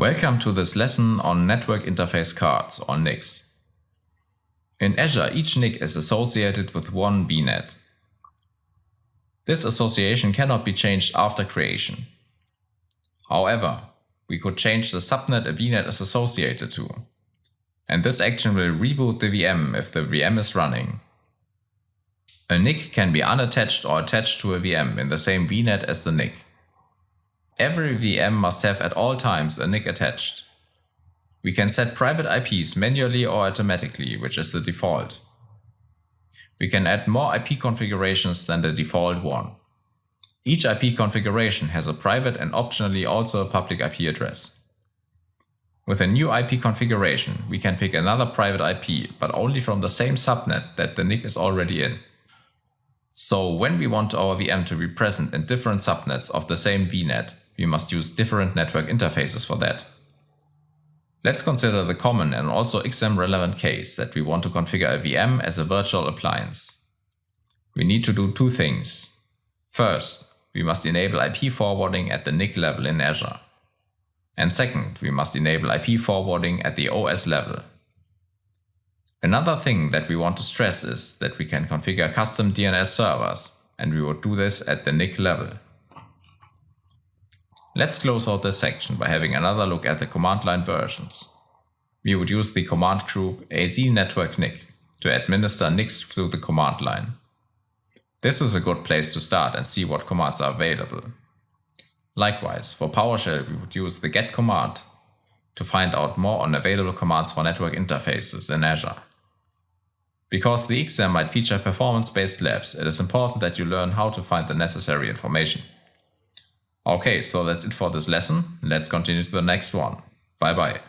Welcome to this lesson on Network Interface Cards, or NICs. In Azure, each NIC is associated with one VNet. This association cannot be changed after creation. However, we could change the subnet a VNet is associated to, and this action will reboot the VM if the VM is running. A NIC can be unattached or attached to a VM in the same VNet as the NIC. Every VM must have at all times a NIC attached. We can set private IPs manually or automatically, which is the default. We can add more IP configurations than the default one. Each IP configuration has a private and optionally also a public IP address. With a new IP configuration, we can pick another private IP, but only from the same subnet that the NIC is already in. So when we want our VM to be present in different subnets of the same VNet, we must use different network interfaces for that. Let's consider the common and also XM relevant case that we want to configure a VM as a virtual appliance. We need to do two things. First, we must enable IP forwarding at the NIC level in Azure. And second, we must enable IP forwarding at the OS level. Another thing that we want to stress is that we can configure custom DNS servers, and we would do this at the NIC level. Let's close out this section by having another look at the command line versions. We would use the command group Azure Network NIC to administer NICs through the command line. This is a good place to start and see what commands are available. Likewise, for PowerShell we would use the get command to find out more on available commands for network interfaces in Azure. Because the XM might feature performance-based labs, it is important that you learn how to find the necessary information. Okay, so that's it for this lesson. Let's continue to the next one. Bye bye.